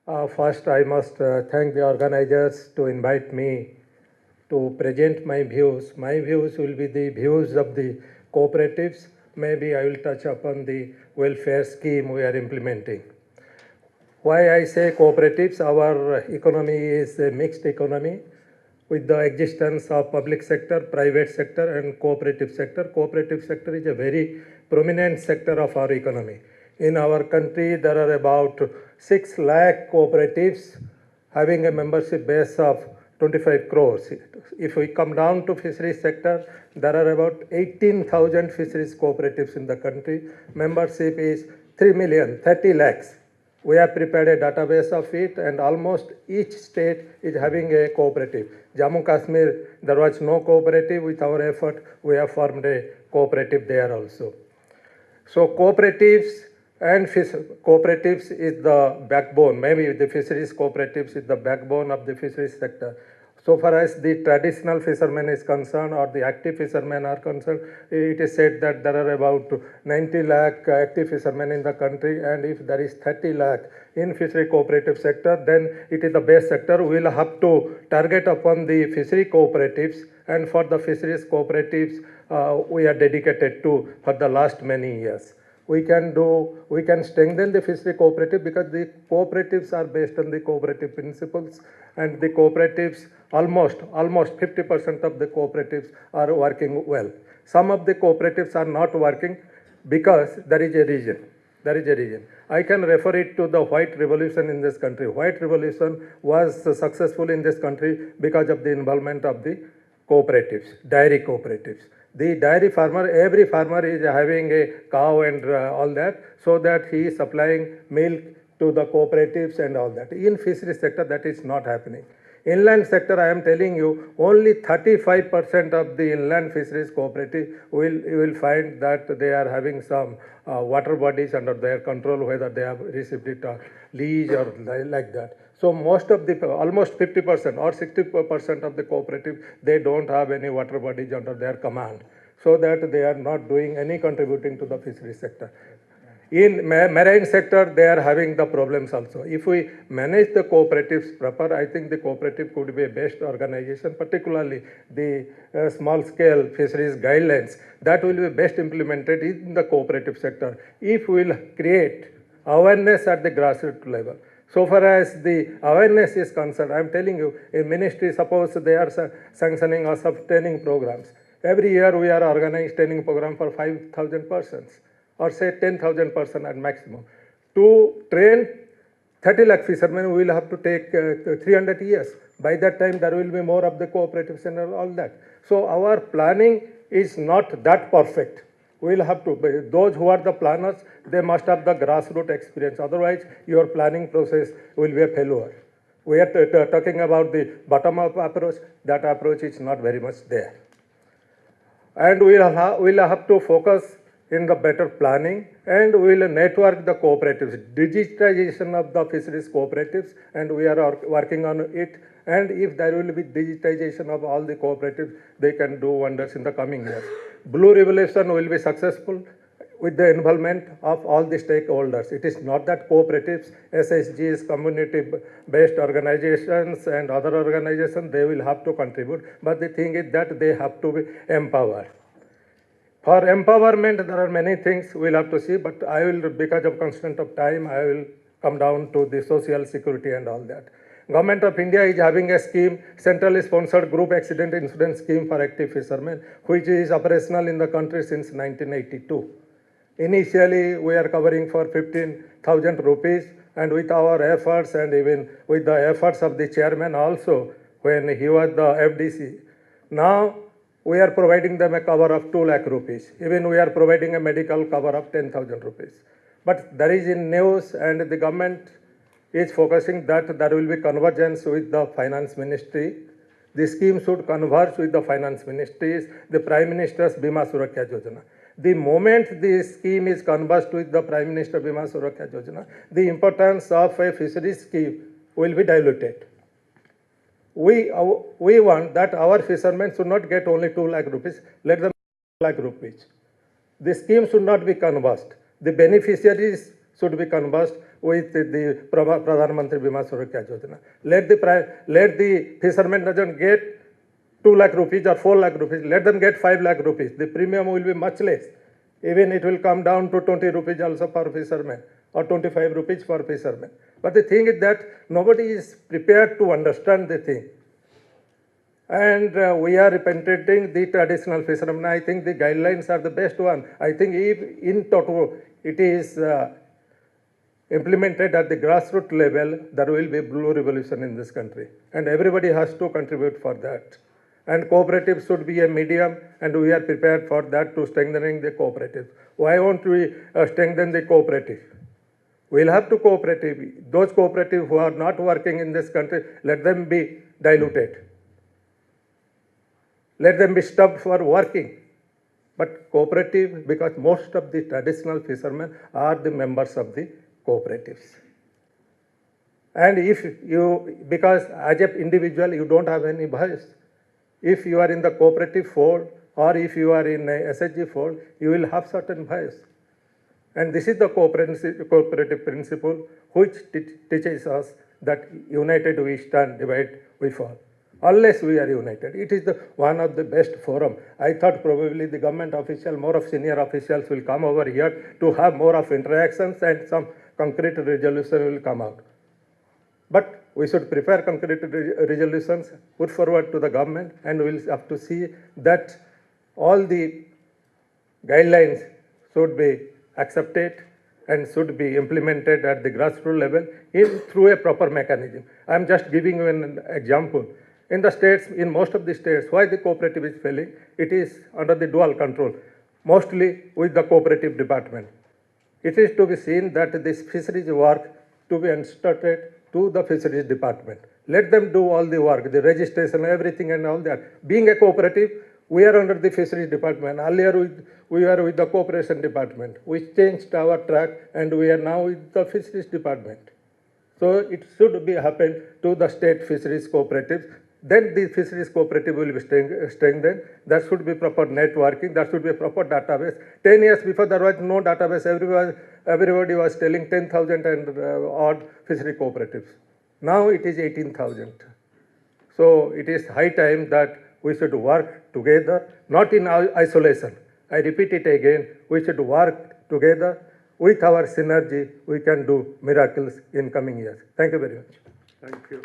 First, I must thank the organizers to invite me to present my views. My views will be the views of the cooperatives. Maybe I will touch upon the welfare scheme we are implementing. Why I say cooperatives? Our economy is a mixed economy with the existence of public sector, private sector and cooperative sector. Cooperative sector is a very prominent sector of our economy. In our country, there are about 6 lakh cooperatives having a membership base of 25 crores. If we come down to fisheries sector, there are about 18,000 fisheries cooperatives in the country. Membership is 3 million, 30 lakhs. We have prepared a database of it, and almost each state is having a cooperative. Jammu Kashmir, there was no cooperative. With our effort, we have formed a cooperative there also. So cooperatives and cooperatives is the backbone. Maybe the fisheries cooperatives is the backbone of the fisheries sector. So far as the traditional fishermen is concerned, or the active fishermen are concerned, it is said that there are about 90 lakh active fishermen in the country, and if there is 30 lakh in fishery cooperative sector, then it is the best sector. We will have to target upon the fishery cooperatives, and for the fisheries cooperatives, we are dedicated to for the last many years. We can strengthen the fishery cooperative because the cooperatives are based on the cooperative principles, and the cooperatives, almost 50% of the cooperatives are working well. Some of the cooperatives are not working because there is a reason. I can refer it to the white revolution in this country. White revolution was successful in this country because of the involvement of the cooperatives, dairy cooperatives. The dairy farmer, every farmer is having a cow and all that, so that he is supplying milk to the cooperatives and all that. In fisheries sector, that is not happening. Inland sector, I am telling you, only 35% of the inland fisheries cooperative you will find that they are having some water bodies under their control, whether they have received it lease or like that. So most of the, almost 50% or 60% of the cooperative, they don't have any water bodies under their command, so that they are not doing any contributing to the fisheries sector. In marine sector, they are having the problems also. If we manage the cooperatives proper, I think the cooperative could be a best organization, particularly the small scale fisheries guidelines that will be best implemented in the cooperative sector if we will create awareness at the grassroots level. So far as the awareness is concerned, I am telling you, in ministry, suppose they are sanctioning us of training programs. Every year we are organizing training program for 5,000 persons, or say 10,000 persons at maximum. To train 30 lakh fishermen, we will have to take 300 years. By that time, there will be more of the cooperatives and all that. So our planning is not that perfect. We will have to, those who are the planners, they must have the grassroots experience. Otherwise, your planning process will be a failure. We are talking about the bottom-up approach. That approach is not very much there. And we will have to focus in the better planning, and we will network the cooperatives, digitization of the fisheries cooperatives, and we are working on it. And if there will be digitization of all the cooperatives, they can do wonders in the coming years. Blue Revolution will be successful with the involvement of all the stakeholders. It is not that cooperatives, SSGs, community-based organizations and other organizations, they will have to contribute, but the thing is that they have to be empowered. For empowerment, there are many things we'll have to see, but I will, because of constraint of time, I will come down to the social security and all that. Government of India is having a scheme, centrally sponsored group accident insurance scheme for active fishermen, which is operational in the country since 1982. Initially, we are covering for 15,000 rupees, and with our efforts and even with the efforts of the chairman also, when he was the FDC, now we are providing them a cover of 2 lakh rupees. Even we are providing a medical cover of 10,000 rupees. But there is in news, and the government is focusing that there will be convergence with the finance ministry. The scheme should converge with the finance ministries, the Prime Minister's Bima Suraksha Yojana. The moment the scheme is converged with the Prime Minister Bima Suraksha Yojana, the importance of a fisheries scheme will be diluted. We want that our fishermen should not get only 2 lakh rupees, let them 2 lakh rupees. The scheme should not be conversed. The beneficiaries should be conversed with the Pradhan Mantri Bima Surakshya Yojana. Let the fishermen doesn't get 2 lakh rupees or 4 lakh rupees, let them get 5 lakh rupees. The premium will be much less. Even it will come down to 20 rupees also for fishermen or 25 rupees for fishermen. But the thing is that nobody is prepared to understand the thing. And we are representing the traditional fishermen. I think the guidelines are the best one. I think if in total it is implemented at the grassroots level, there will be blue revolution in this country. And everybody has to contribute for that. And cooperatives should be a medium, and we are prepared for that to strengthening the cooperatives. Why won't we strengthen the cooperative? We'll have to cooperative. Those cooperatives who are not working in this country, let them be diluted. Let them be stopped for working. But cooperative, because most of the traditional fishermen are the members of the cooperatives. And if you, because as an individual, you don't have any bias. If you are in the cooperative fold or if you are in a SHG fold, you will have certain bias. And this is the cooperative principle which teaches us that united we stand, divided we fall. Unless we are united. It is one of the best forum. I thought probably the government official, more of senior officials will come over here to have more of interactions and some concrete resolution will come out. But we should prepare concrete resolutions, put forward to the government, and we will have to see that all the guidelines should be accepted and should be implemented at the grassroots level through a proper mechanism. I am just giving you an example. In the states, in most of the states, why the cooperative is failing? It is under the dual control, mostly with the cooperative department. It is to be seen that this fisheries work to be instructed to the fisheries department. Let them do all the work, the registration, everything and all that. Being a cooperative, we are under the fisheries department. Earlier we were with the cooperation department. We changed our track and we are now with the fisheries department. So it should be happen to the state fisheries cooperatives. Then the fisheries cooperative will be strengthened. There should be proper networking. There should be a proper database. 10 years before there was no database. Everybody was telling 10,000 and odd fishery cooperatives. Now it is 18,000. So it is high time that we should work together, not in isolation. I repeat it again. We should work together. With our synergy, we can do miracles in coming years. Thank you very much. Thank you.